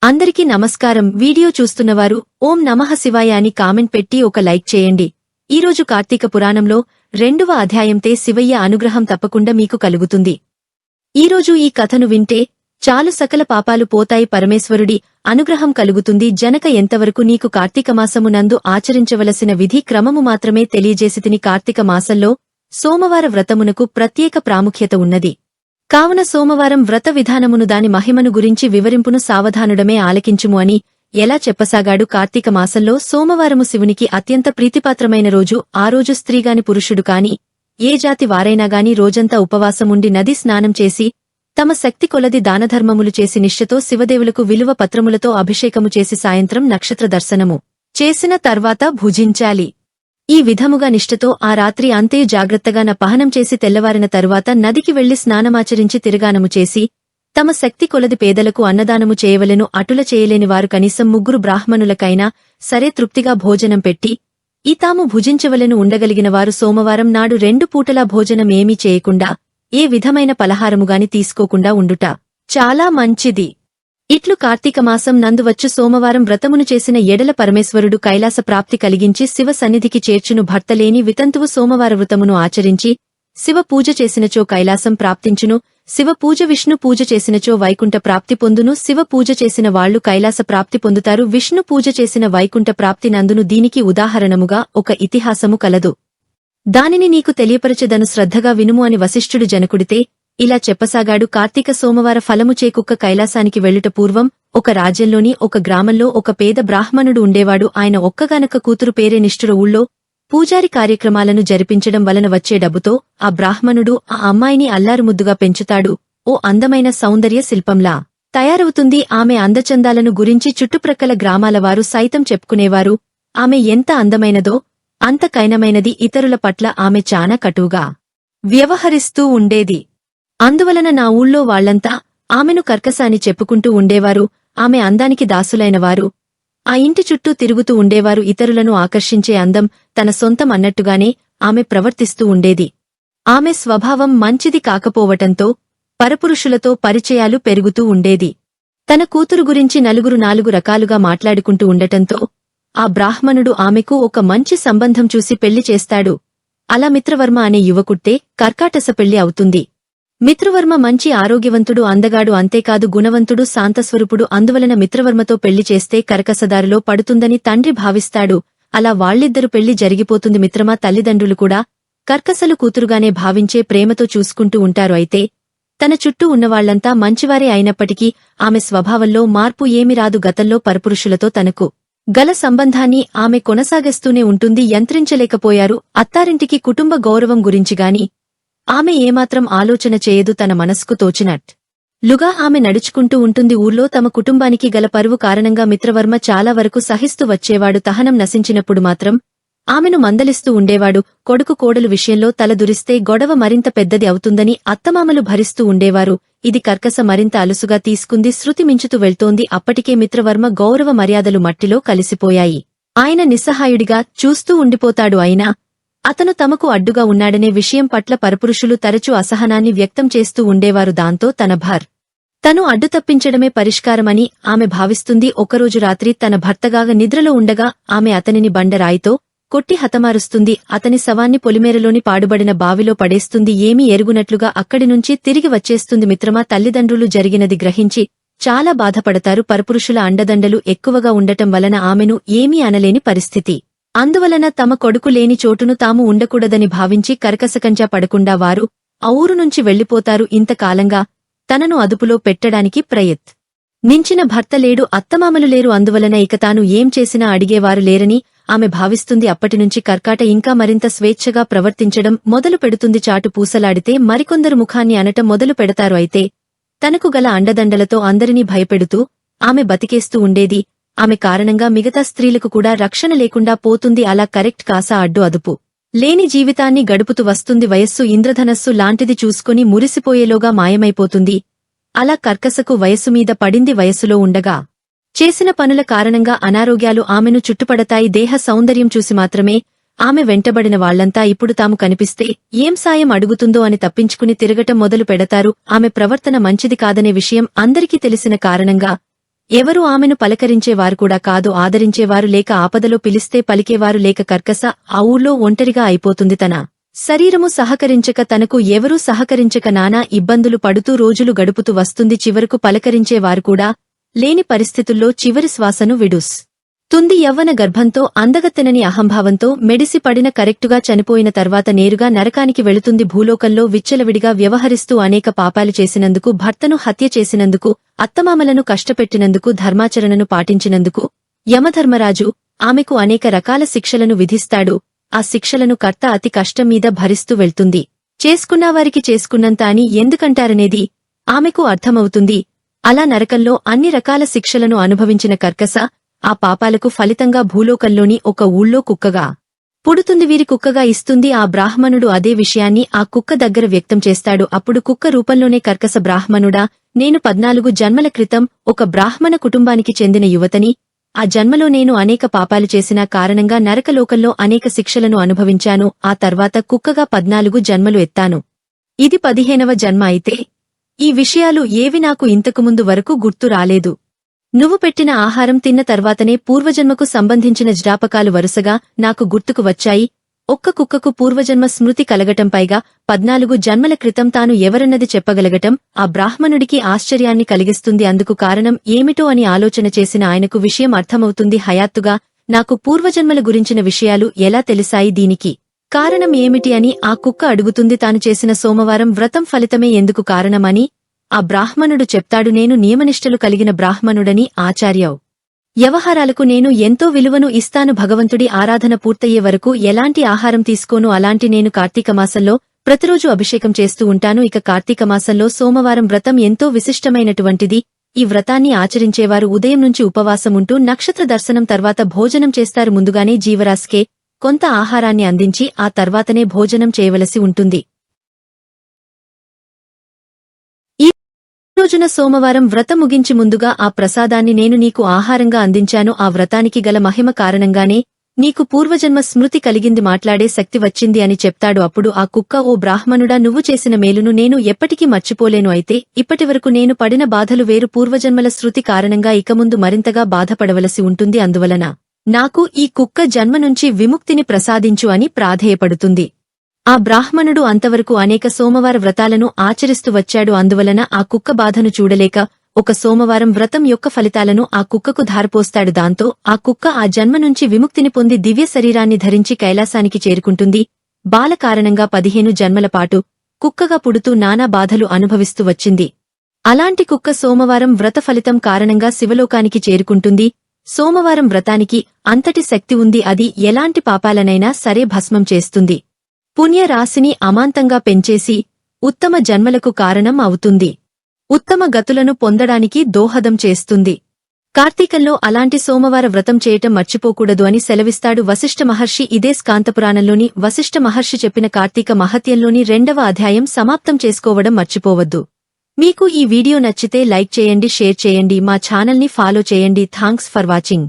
అందరికీ నమస్కారం. వీడియో చూస్తున్నవారు ఓం నమః శివాయ అని కామెంట్ పెట్టి ఒక లైక్ చేయండి. ఈరోజు కార్తీక పురాణంలో 2వ అధ్యాయంతే శివయ్య అనుగ్రహం తప్పకుండా మీకు కలుగుతుంది. ఈరోజు ఈ కథను వింటే చాలు సకల పాపాలు పోతాయి, పరమేశ్వరుడి అనుగ్రహం కలుగుతుంది. జనక ఎంతవరకు నీకు కార్తీక మాసము నందు ఆచరించవలసిన విధి క్రమము మాత్రమే తెలియజేసితిని. కార్తీక మాసంలో సోమవార వ్రతమునకు ప్రత్యేక ప్రాముఖ్యత ఉన్నది. కావున సోమవారం వ్రత విధానమును దాని మహిమను గురించి వివరింపును, సావధానుడమే ఆలకించుము అని ఎలా చెప్పసాగాడు. కార్తీక మాసంలో సోమవారము శివునికి అత్యంత ప్రీతిపాత్రమైన రోజు. ఆ రోజు స్త్రీగాని పురుషుడు కాని ఏ జాతి వారైనాగాని రోజంతా ఉపవాసముండి నది స్నానం చేసి తమ శక్తి కొలది దానధర్మములు చేసి నిష్ఠతో శివదేవులకు విలువ పత్రములతో అభిషేకము చేసి సాయంత్రం నక్షత్ర దర్శనము చేసిన తర్వాత భుజించాలి. ఈ విధముగా నిష్ఠతో ఆ రాత్రి అంతయు జాగ్రత్తగా పహనం చేసి తెల్లవారిన తరువాత నదికి వెళ్లి స్నానమాచరించి తిరుగానము చేసి తమ శక్తి కొలది పేదలకు అన్నదానము చేయవలెను. అటుల చేయలేని వారు కనీసం 3 బ్రాహ్మణులకైనా సరే తృప్తిగా భోజనం పెట్టి ఈ తాము భుజించవలెను. ఉండగలిగిన వారు సోమవారం నాడు 2 పూటలా భోజనం ఏమీ చేయకుండా ఏ విధమైన పలహారముగాని తీసుకోకుండా ఉండుట చాలా మంచిది. ఇట్లు కార్తీక మాసం నందువచ్చు సోమవారం వ్రతమును చేసిన ఎడల పరమేశ్వరుడు కైలాస ప్రాప్తి కలిగించి శివ సన్నిధికి చేర్చును. భర్తలేని వితంతువు సోమవార వ్రతమును ఆచరించి శివ పూజ చేసినచో కైలాసం ప్రాప్తించును. శివ పూజ విష్ణు పూజ చేసినచో వైకుంఠ ప్రాప్తి పొందును. శివ పూజ చేసిన వాళ్లు కైలాస ప్రాప్తి పొందుతారు. విష్ణు పూజ చేసిన వైకుంఠ ప్రాప్తి నందును. దీనికి ఉదాహరణముగా ఒక ఇతిహాసము కలదు. దానిని నీకు తెలియపరచెదను, శ్రద్ధగా వినుము అని వశిష్ఠుడు జనకుడితే ఇలా చెప్పసాగాడు. కార్తీక సోమవార ఫలము చేకుక్క కైలాసానికి వెళ్ళుట పూర్వం ఒక రాజ్యంలోని ఒక గ్రామంలో ఒక పేద బ్రాహ్మణుడు ఉండేవాడు. ఆయన ఒక్కగానొక్క కూతురు పేరే నిష్ఠుర. ఊళ్ళో పూజారి కార్యక్రమాలను జరిపించడం వలన వచ్చే డబ్బుతో ఆ బ్రాహ్మణుడు ఆ అమ్మాయిని అల్లారుముద్దుగా పెంచుతాడు. ఓ అందమైన సౌందర్య శిల్పంలా తయారవుతుంది. ఆమె అందచందాలను గురించి చుట్టుప్రక్కల గ్రామాల వారు సైతం చెప్పుకునేవారు. ఆమె ఎంత అందమైనదో అంత కైనమైనది. ఇతరుల పట్ల ఆమె చాలా కటువుగా వ్యవహరిస్తూ ఉండేది. అందువలన నా ఊళ్ళో వాళ్లంతా ఆమెను కర్కశ అని చెప్పుకుంటూ ఉండేవారు. ఆమె అందానికి దాసులైనవారు ఆ ఇంటి చుట్టూ తిరుగుతూ ఉండేవారు. ఇతరులను ఆకర్షించే అందం తన సొంతం అన్నట్టుగానే ఆమె ప్రవర్తిస్తూ ఉండేది. ఆమె స్వభావం మంచిది కాకపోవటంతో పరపురుషులతో పరిచయాలు పెరుగుతూ ఉండేది. తన కూతురు గురించి నలుగురు 4 రకాలుగా మాట్లాడుకుంటూ ఉండటంతో ఆ బ్రాహ్మణుడు ఆమెకు ఒక మంచి సంబంధం చూసి పెళ్లి చేస్తాడు. అలా మిత్రవర్మ అనే యువకుట్టే కర్కాటస పెళ్లి అవుతుంది. మిత్రవర్మ మంచి ఆరోగ్యవంతుడు, అందగాడు, అంతేకాదు గుణవంతుడు, శాంతస్వరూపుడు. అందువలన మిత్రవర్మతో పెళ్లి చేస్తే కరకసదారిలో పడుతుందని తండ్రి భావిస్తాడు. అలా వాళ్ళిద్దరు పెళ్లి జరిగిపోతుంది. మిత్రమ తల్లిదండ్రులు కూడా కర్కసలు కూతురుగానే భావించే ప్రేమతో చూసుకుంటూ ఉంటారు. అయితే తన చుట్టూ ఉన్నవాళ్లంతా మంచివారే అయినప్పటికీ ఆమె స్వభావంలో మార్పు ఏమి రాదు. గతంలో పరపురుషులతో తనకు గల సంబంధాన్ని ఆమె కొనసాగిస్తూనే ఉంటుంది. యంత్రించలేకపోయారు. అత్తారింటికి కుటుంబ గౌరవం గురించిగాని ఆమె ఏమాత్రం ఆలోచన చేయదు. తన మనస్కు తోచినట్లుగా ఆమె నడుచుకుంటూ ఉంటుంది. ఊర్లో తమ కుటుంబానికి గల పరువు కారణంగా మిత్రవర్మ చాలా వరకు సహిస్తూ వచ్చేవాడు. తహనం నశించినప్పుడు మాత్రం ఆమెను మందలిస్తూ ఉండేవాడు. కొడుకు కోడలు విషయంలో తలదురిస్తే గొడవ మరింత పెద్దది అవుతుందని అత్తమామలు భరిస్తూ ఉండేవారు. ఇది కర్కశ మరింత అలుసుగా తీసుకుంది. శృతి మించుతూ వెళ్తోంది. అప్పటికే మిత్రవర్మ గౌరవ మర్యాదలు మట్టిలో కలిసిపోయాయి. ఆయన నిస్సహాయుడిగా చూస్తూ ఉండిపోతాడు. అయినా అతను తమకు అడ్డుగా ఉన్నాడనే విషయం పట్ల పరపురుషులు తరచూ అసహనాన్ని వ్యక్తం చేస్తూ ఉండేవారు. దాంతో తను అడ్డు తప్పించడమే పరిష్కారమని ఆమె భావిస్తుంది. ఒకరోజు రాత్రి తన భర్తగాగా నిద్రలో ఉండగా ఆమె అతనిని బండరాయితో కొట్టి హతమారుస్తుంది. అతని శవాన్ని పొలిమేరలోని పాడుబడిన బావిలో పడేస్తుంది. ఏమీ ఎరుగునట్లుగా అక్కడి నుంచి తిరిగి వచ్చేస్తుంది. మిత్రమ తల్లిదండ్రులు జరిగినది గ్రహించి చాలా బాధపడతారు. పరపురుషుల అండదండలు ఎక్కువగా ఉండటం వలన ఆమెను ఏమీ అనలేని పరిస్థితి. అందువలన తమ కొడుకు లేని చోటును తాము ఉండకూడదని భావించి కర్కశకంజా పడకుండా వారు ఆ ఊరు నుంచి వెళ్లిపోతారు. ఇంతకాలంగా తనను అదుపులో పెట్టడానికి నించిన భర్త లేడు, అత్తమామలు లేరు. అందువలన ఇక తాను ఏం చేసినా అడిగేవారు లేరని ఆమె భావిస్తుంది. అప్పటినుంచి కర్కాట ఇంకా మరింత స్వేచ్ఛగా ప్రవర్తించడం మొదలు పెడుతుంది. చాటు పూసలాడితే మరికొందరు ముఖాన్ని అనటం మొదలు పెడతారు. అయితే తనకు గల అండదండలతో అందరినీ భయపెడుతూ ఆమె బతికేస్తూ ఉండేది. ఆమె కారణంగా మిగతా స్త్రీలకు కూడా రక్షణ లేకుండా పోతుంది. అలా కరెక్ట్ కాసా అడ్డు అదుపు లేని జీవితాన్ని గడుపుతూ వస్తుంది. వయస్సు ఇంద్రధనస్సు లాంటిది చూసుకుని మురిసిపోయేలోగా మాయమైపోతుంది. అలా కర్కశకు వయస్సుమీద పడింది. వయస్సులో ఉండగా చేసిన పనుల కారణంగా అనారోగ్యాలు ఆమెను చుట్టుపడతాయి. దేహ సౌందర్యం చూసి మాత్రమే ఆమె వెంటబడిన వాళ్లంతా ఇప్పుడు తాము కనిపిస్తే ఏం సాయం అడుగుతుందో అని తప్పించుకుని తిరగటం మొదలు పెడతారు. ఆమె ప్రవర్తన మంచిది కాదనే విషయం అందరికీ తెలిసిన కారణంగా ఎవరూ ఆమెను పలకరించేవారు కూడా కాదు, ఆదరించేవారు లేక, ఆపదలో పిలిస్తే పలికేవారు లేక. కర్కస ఆ ఊళ్ళో ఒంటరిగా అయిపోతుంది. తన శరీరము సహకరించక, తనకు ఎవరూ సహకరించక నానా ఇబ్బందులు పడుతూ రోజులు గడుపుతూ వస్తుంది. చివరకు పలకరించేవారు కూడా లేని పరిస్థితుల్లో చివరి శ్వాసను విడుస్తుంది. యవ్వన గర్భంతో, అందగత్తెనని అహంభావంతో మెడిసి పడిన, కరెక్టుగా చనిపోయిన తర్వాత నేరుగా నరకానికి వెళుతుంది. భూలోకంలో విచ్చలవిడిగా వ్యవహరిస్తూ అనేక పాపాలు చేసినందుకు, భర్తను హత్య చేసినందుకు, అత్తమామలను కష్టపెట్టినందుకు, ధర్మాచరణను పాటించినందుకు యమధర్మరాజు ఆమెకు అనేక రకాల శిక్షలను విధిస్తాడు. ఆ శిక్షలను కర్త అతి కష్టం మీద భరిస్తూ వెళ్తుంది. చేసుకున్నావారికి చేసుకున్నంత అని ఎందుకంటారనేది ఆమెకు అర్థమవుతుంది. అలా నరకంలో అన్ని రకాల శిక్షలను అనుభవించిన కర్కస ఆ పాపాలకు ఫలితంగా భూలోకంలోని ఒక ఊళ్ళో కుక్కగా పుడుతుంది. వీరి కుక్కగా ఇస్తుంది. ఆ బ్రాహ్మణుడు అదే విషయాన్ని ఆ కుక్క దగ్గర వ్యక్తం చేస్తాడు. అప్పుడు కుక్క రూపంలోనే కర్కస, బ్రాహ్మణుడా, నేను 14 జన్మల క్రితం ఒక బ్రాహ్మణ కుటుంబానికి చెందిన యువతని. ఆ జన్మలో నేను అనేక పాపాలు చేసిన కారణంగా నరకలోకంలో అనేక శిక్షలను అనుభవించాను. ఆ తర్వాత కుక్కగా 14 జన్మలు ఎత్తాను. ఇది 15వ జన్మ అయితే ఈ విషయాలు ఏవి నాకు ఇంతకుముందు వరకు గుర్తు రాలేదు. నువ్వు పెట్టిన ఆహారం తిన్న తర్వాతనే పూర్వజన్మకు సంబంధించిన జ్ఞాపకాలు వరుసగా నాకు గుర్తుకు వచ్చాయి. ఒక్క కుక్కకు పూర్వజన్మ స్మృతి కలగటం, పైగా 14 జన్మల క్రితం తాను ఎవరన్నది చెప్పగలగటం ఆ బ్రాహ్మణుడికి ఆశ్చర్యాన్ని కలిగిస్తుంది. అందుకు కారణం ఏమిటో అని ఆలోచన చేసిన ఆయనకు విషయం అర్థమవుతుంది. హఠాత్తుగా నాకు పూర్వజన్మల గురించిన విషయాలు ఎలా తెలిసాయి, దీనికి కారణం ఏమిటి అని ఆ కుక్క అడుగుతుంది. తాను చేసిన సోమవారం వ్రతం ఫలితమే ఎందుకు కారణమని ఆ బ్రాహ్మణుడు చెప్తాడు. నేను నియమనిష్టలు కలిగిన బ్రాహ్మణుడని, ఆచార్యవ్ వ్యవహారాలకు నేను ఎంతో విలువను ఇస్తాను. భగవంతుడి ఆరాధన పూర్తయ్యే వరకు ఎలాంటి ఆహారం తీసుకోను. అలాంటి నేను కార్తీకమాసంలో ప్రతిరోజు అభిషేకం చేస్తూ ఉంటాను. ఇక కార్తీకమాసంలో సోమవారం వ్రతం ఎంతో విశిష్టమైనటువంటిది. ఈ వ్రతాన్ని ఆచరించేవారు ఉదయం నుంచి ఉపవాసం ఉంటూ నక్షత్ర దర్శనం తర్వాత భోజనం చేస్తారు. ముందుగానే జీవరాశికే కొంత ఆహారాన్ని అందించి ఆ తర్వాతనే భోజనం చేయవలసి ఉంటుంది. రోజున సోమవారం వ్రతం ముగించి ముందుగా ఆ ప్రసాదాన్ని నేను నీకు ఆహారంగా అందించాను. ఆ వ్రతానికి గల మహిమ కారణంగానే నీకు పూర్వజన్మ స్మృతి కలిగింది, మాట్లాడే శక్తి వచ్చింది అని చెప్తాడు. అప్పుడు ఆ కుక్క, ఓ బ్రాహ్మణుడా, నువ్వు చేసిన మేలును నేను ఎప్పటికీ మర్చిపోలేను. అయితే ఇప్పటివరకు నేను పడిన బాధలు వేరు. పూర్వజన్మల శృతి కారణంగా ఇక ముందు మరింతగా బాధపడవలసి ఉంటుంది. అందువలన నాకు ఈ కుక్క జన్మ నుంచి విముక్తిని ప్రసాదించు అని ప్రాధేయపడుతుంది. ఆ బ్రాహ్మణుడు అంతవరకు అనేక సోమవార వ్రతాలను ఆచరిస్తూ వచ్చాడు. అందువలన ఆ కుక్క బాధను చూడలేక ఒక సోమవారం వ్రతం యొక్క ఫలితాలను ఆ కుక్కకు ధారపోస్తాడు. దాంతో ఆ కుక్క ఆ జన్మ నుంచి విముక్తిని పొంది దివ్య శరీరాన్ని ధరించి కైలాసానికి చేరుకుంటుంది. బాల కారణంగా 15 జన్మల పాటు కుక్కగా పుడుతూ నానా బాధలు అనుభవిస్తూ వచ్చింది. అలాంటి కుక్క సోమవారం వ్రత ఫలితం కారణంగా శివలోకానికి చేరుకుంటుంది. సోమవారం వ్రతానికి అంతటి శక్తి ఉంది. అది ఎలాంటి పాపాలనైనా సరే భస్మం చేస్తుంది. పుణ్య రాశిని అమాంతంగా పెంచేసి ఉత్తమ జన్మలకు కారణం అవుతుంది. ఉత్తమ గతులను పొందడానికి దోహదం చేస్తుంది. కార్తీకంలో అలాంటి సోమవార వ్రతం చేయటం మర్చిపోకూడదు అని సెలవిస్తాడు వశిష్ఠ మహర్షి. ఇదే స్కాంతపురాణంలోని వశిష్ఠ మహర్షి చెప్పిన కార్తీక మహత్యంలోని 2వ అధ్యాయం సమాప్తం చేసుకోవడం మర్చిపోవద్దు. మీకు ఈ వీడియో నచ్చితే లైక్ చేయండి, షేర్ చేయండి, మా ఛానల్ని ఫాలో చేయండి. Thanks for watching.